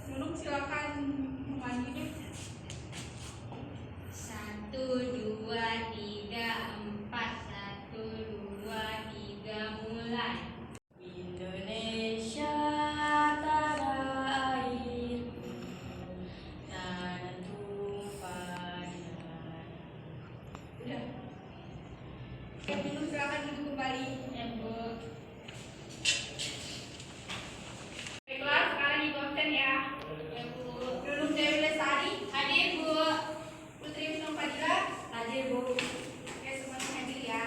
Nunung silakan memanggilnya. 1, 2, 3, 4. 1, 2, 3, mulai. Indonesia tanah airku, tanah tumpahan. Udah. Nunung silakan duduk kembali. Bu. Baiklah, sekarang ibu absen ya. Bu. Nunung Dewi Lestari, Hadir, Bu. Putri Wisnu Fadila, Hadir, Bu. oke semuanya hadir ya.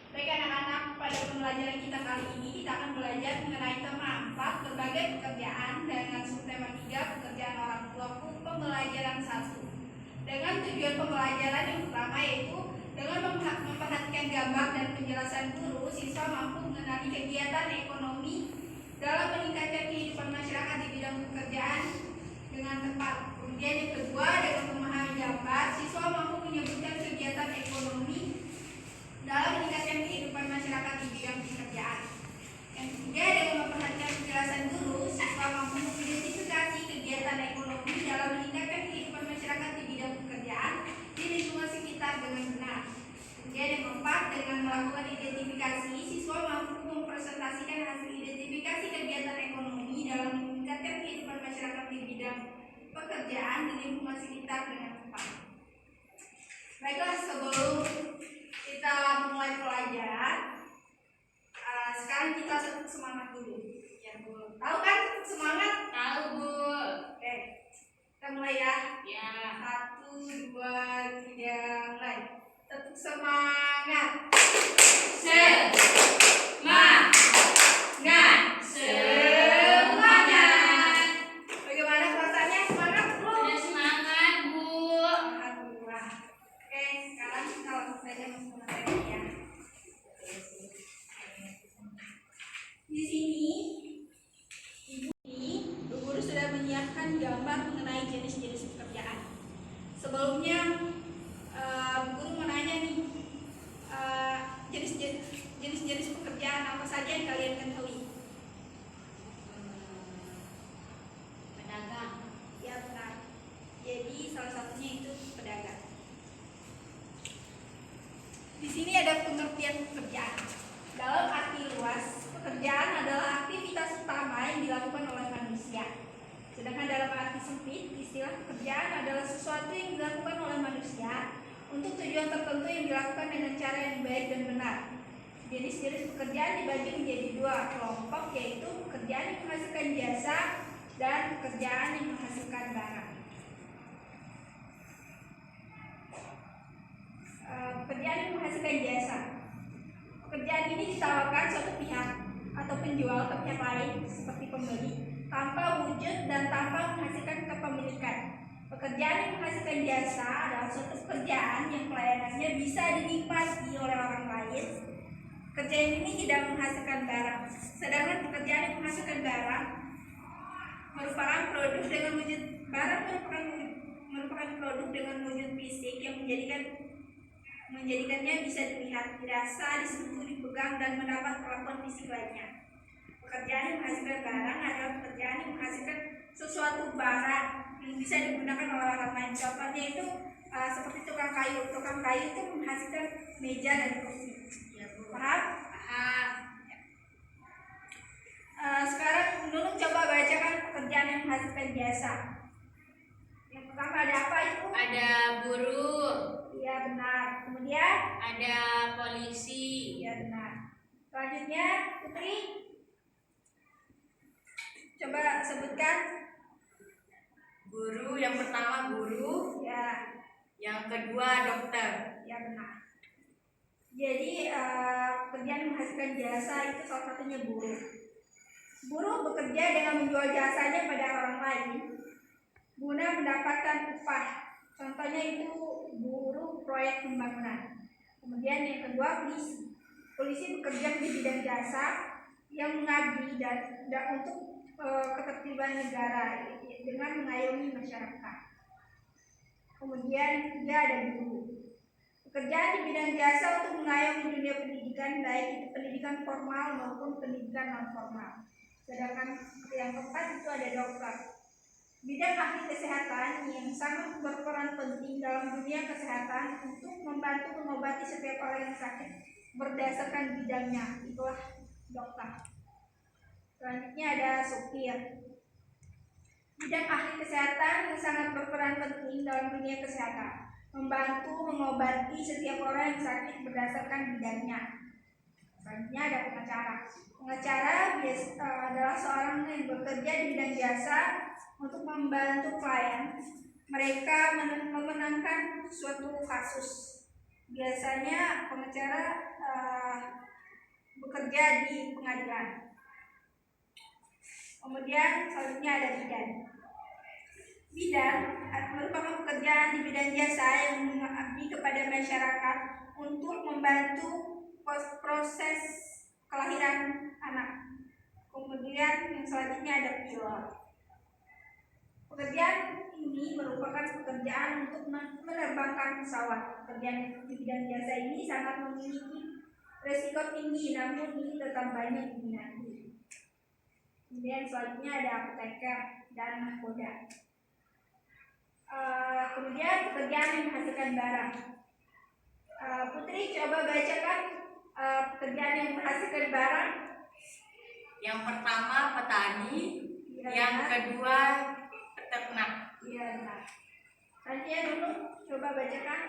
Baik anak-anak, pada pembelajaran kita kali ini kita akan belajar mengenai tema 4 berbagai pekerjaan dengan subtema 3 pekerjaan orang tuaku pembelajaran 1. Dengan tujuan pembelajaran yang pertama yaitu dengan memperhatikan gambar dan penjelasan guru, siswa mampu mengenali kegiatan ekonomi dalam meningkatkan kehidupan masyarakat di bidang pekerjaan dengan tepat. Kemudian yang kedua, dengan memahami gambar, siswa mampu menyebutkan kegiatan ekonomi dalam meningkatkan kehidupan masyarakat di bidang pekerjaan. Yang ketiga, dengan memperhatikan penjelasan guru, siswa mampu mengidentifikasi kegiatan ekonomi dalam meningkatkan kehidupan masyarakat di bidang pekerjaan di lingkungan sekitar dengan benar. Kemudian yang keempat, dengan melakukan identifikasi, siswa mampu mempresentasikan hasil identifikasi kegiatan ekonomi dalam meningkatkan kehidupan masyarakat di bidang pekerjaan di lingkungan sekitar dengan tepat. Baiklah, sebelum kita mulai pelajaran, sekarang kita semangat dulu. Ya, Bu. Tahu kan semangat? Tahu, Bu. Oke, kita mulai ya. Ya. 1, 2, 3, mulai. Tetap semangat. Semangat. Semangat. Bagaimana perasaannya? Semangat belum? Sudah semangat, Bu. Alhamdulillah. Oke, sekarang kita langsung saja masuk ke materi ya. Di sini, Bu Guru sudah menyiapkan gambar mengenai jenis-jenis pekerjaan. Sebelumnya, Bu Guru mau nanya nih, jenis-jenis pekerjaan apa saja yang kalian ketahui? Pedagang. Ya benar. Jadi salah satunya itu pedagang. Di sini ada pengertian pekerjaan. Dalam arti luas, pekerjaan adalah aktivitas utama yang dilakukan oleh manusia. Sedangkan dalam arti sempit, istilah pekerjaan adalah sesuatu yang dilakukan oleh manusia untuk tujuan tertentu yang dilakukan dengan cara yang baik dan benar. Jenis-jenis pekerjaan dibagi menjadi 2 kelompok, yaitu pekerjaan yang menghasilkan jasa dan pekerjaan yang menghasilkan barang. Pekerjaan yang menghasilkan jasa. Pekerjaan ini ditawarkan suatu pihak atau penjual ke pihak lain seperti pembeli tanpa wujud dan tanpa menghasilkan kepemilikan. Pekerjaan yang menghasilkan jasa adalah suatu pekerjaan yang pelayanannya bisa dinikmati oleh orang lain. Pekerjaan ini tidak menghasilkan barang. Sedangkan pekerjaan yang menghasilkan barang merupakan produk dengan wujud barang merupakan produk dengan wujud fisik yang menjadikannya bisa dilihat, dirasa, disentuh, dipegang, dan mendapat perlakuan fisik lainnya. Pekerjaan yang menghasilkan barang adalah pekerjaan yang menghasilkan sesuatu barang yang bisa digunakan oleh orang lain. Contohnya itu seperti tukang kayu. Tukang kayu itu menghasilkan meja dan kursi. Paham? Paham. Sekarang Nunung coba bacakan pekerjaan yang menghasilkan jasa. Yang pertama ada apa itu? Ada buruh. Iya benar. Kemudian Ada polisi. iya benar. Selanjutnya Putri, coba sebutkan. Guru, yang pertama guru, Ya, yang kedua dokter. ya benar. Jadi pekerjaan yang menghasilkan jasa itu salah satunya buruh. Buruh bekerja dengan menjual jasanya pada orang lain guna mendapatkan upah. Contohnya itu buruh proyek pembangunan. Kemudian yang kedua polisi. Polisi bekerja di bidang jasa yang mengabdi dan untuk ketertiban negara dengan mengayomi masyarakat. Kemudian ketiga ada guru. Pekerjaan di bidang jasa untuk mengayomi dunia pendidikan, baik itu pendidikan formal maupun pendidikan non formal. Sedangkan Yang keempat itu ada dokter. Bidang ahli kesehatan yang sangat berperan penting dalam dunia kesehatan untuk membantu mengobati setiap orang yang sakit berdasarkan bidangnya, itulah dokter. Selanjutnya ada supir. Bidang ahli kesehatan yang sangat berperan penting dalam dunia kesehatan, membantu mengobati setiap orang yang sakit berdasarkan bidangnya. Selanjutnya ada pengacara. Pengacara adalah seorang yang bekerja di bidang jasa untuk membantu klien mereka memenangkan suatu kasus. Biasanya pengacara bekerja di pengadilan. Kemudian selanjutnya ada bidan. Bidan merupakan pekerjaan di bidang jasa yang mengabdi kepada masyarakat untuk membantu proses kelahiran anak. Kemudian yang selanjutnya ada pilot. Pekerjaan ini merupakan pekerjaan untuk menerbangkan pesawat. Pekerjaan di bidang jasa ini sangat memiliki resiko tinggi, namun ini tetap banyak diminati. Kemudian selanjutnya ada apoteker dan nahkoda. Kemudian pekerjaan yang menghasilkan barang. Putri coba bacakan pekerjaan yang menghasilkan barang. Yang pertama petani, Ya, yang benar. kedua peternak. Iya, benar. Selanjutnya dulu coba bacakan.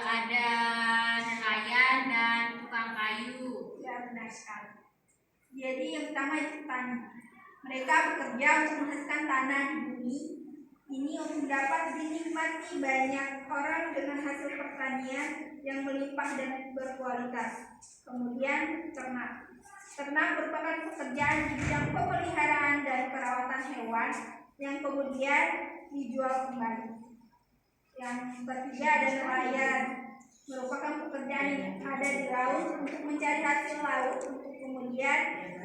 Ada nelayan dan tukang kayu. Ya, benar sekali. Jadi yang pertama itu petani. Mereka bekerja untuk menghasilkan tanah di bumi ini untuk dapat dinikmati banyak orang dengan hasil pertanian yang melimpah dan berkualitas. Kemudian ternak. Ternak merupakan pekerjaan di bidang pemeliharaan dan perawatan hewan yang kemudian dijual kembali. Yang ketiga ada nelayan, merupakan pekerjaan yang ada di laut untuk mencari hasil laut untuk kemudian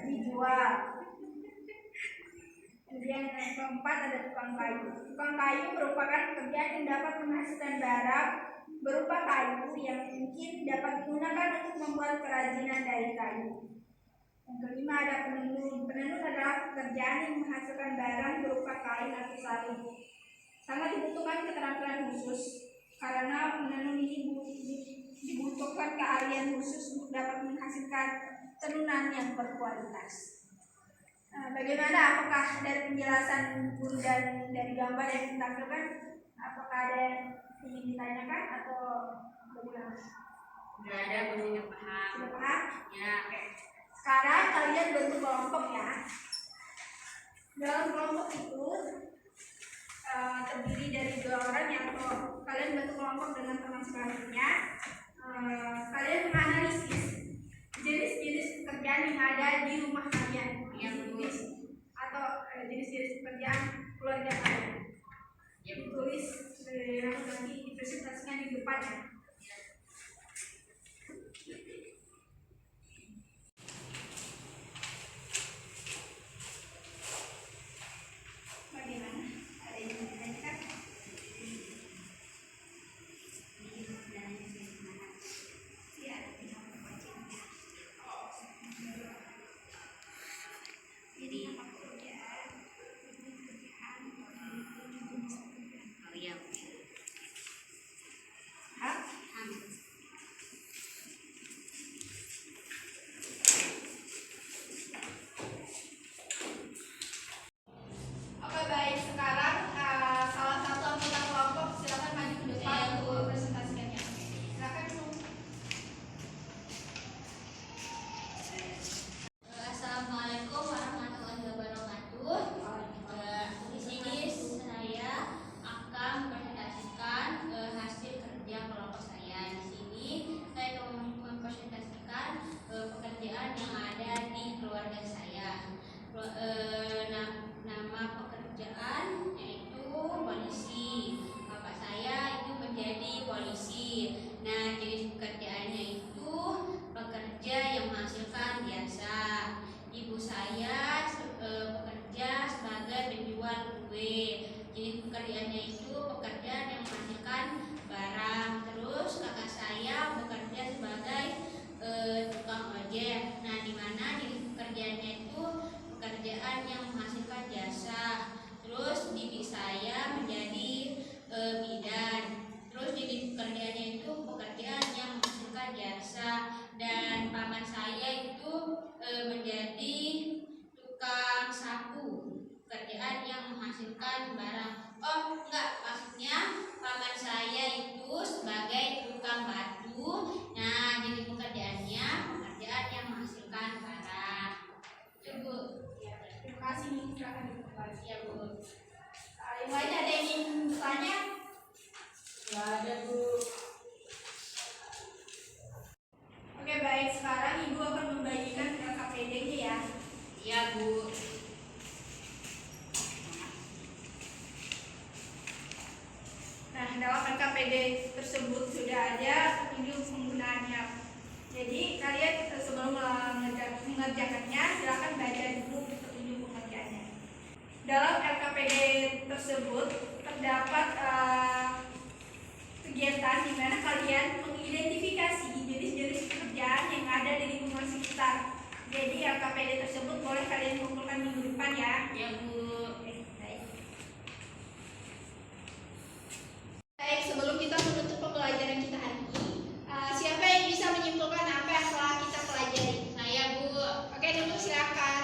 dijual. Kemudian yang keempat ada tukang kayu. Tukang kayu merupakan pekerjaan yang dapat menghasilkan barang berupa kayu yang mungkin dapat digunakan untuk membuat kerajinan dari kayu. Yang kelima ada penenun. Penenun adalah pekerjaan yang menghasilkan barang berupa kain atau sarung. Sangat dibutuhkan keterampilan khusus karena menenun ini dibutuhkan keahlian khusus untuk dapat menghasilkan tenunan yang berkualitas. Bagaimana? Apakah dari penjelasan guru dan dari gambar yang ditampilkan, apakah ada yang ingin ditanyakan atau bagaimana? Sudah ada, sudah paham. Sudah paham? Ya. Oke. Sekarang kalian bentuk kelompok ya. Dalam kelompok itu terdiri dari 2 orang yang kalian bentuk kelompok dengan teman selanjutnya. Kalian menganalisis jenis-jenis pekerjaan yang ada di rumah kalian, atau jenis-jenis pekerjaan keluarga kalian. Ditulis nanti dipresentasikan di depan ya. Bagaimana? Ada yang mau ditanyakan? Iya, tinggal membacanya. Jadi pekerjaan, Oh iya. Hah? Oh, enggak, maksudnya paman saya itu sebagai tukang batu. Nah, jadi pekerjaan yang menghasilkan barang. Itu Bu. Ya, terima kasih nih, silakan dibuka. Ya Bu. Yang lain ada yang ingin bertanya? Nggak ada, Bu. Oke baik, sekarang Ibu akan membagikan LKPD-nya ya. Iya Bu. Nah, dalam LKPD tersebut sudah ada petunjuk penggunaannya. Jadi kalian sebelum mengerjakannya silakan baca dulu petunjuk pengerjaannya. Dalam LKPD tersebut terdapat kegiatan di mana kalian mengidentifikasi jenis-jenis pekerjaan yang ada di lingkungan sekitar. Jadi LKPD tersebut boleh kalian kumpulkan minggu depan ya. Ya Bu. Baik. Baik, sebelum kita menutup pembelajaran kita hari ini, siapa yang bisa menyimpulkan apa yang telah kita pelajari? Saya Bu. Oke, dulu silakan.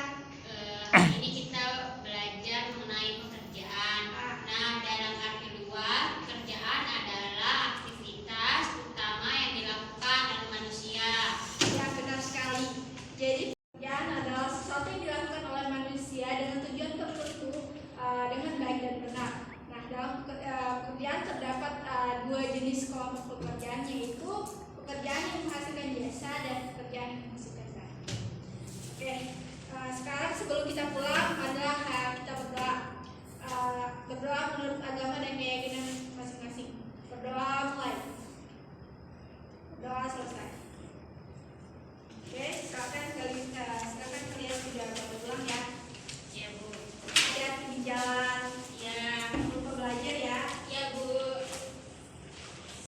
Hari ini kita belajar mengenai pekerjaan. Nah, dalam arti luas, pekerjaan adalah aktivitas utama yang dilakukan oleh manusia. Ya, benar sekali. Jadi pekerjaan adalah sesuatu yang dilakukan oleh manusia dengan tujuan tertentu dengan baik dan benar. Nah, dalam pekerjaan terdapat dua jenis kelompok pekerjaan, yaitu pekerjaan yang menghasilkan jasa dan pekerjaan yang menghasilkan barang. Oke, sekarang sebelum kita pulang adalah kita berdoa. Berdoa menurut agama dan keyakinan masing-masing. Berdoa mulai. Berdoa selesai.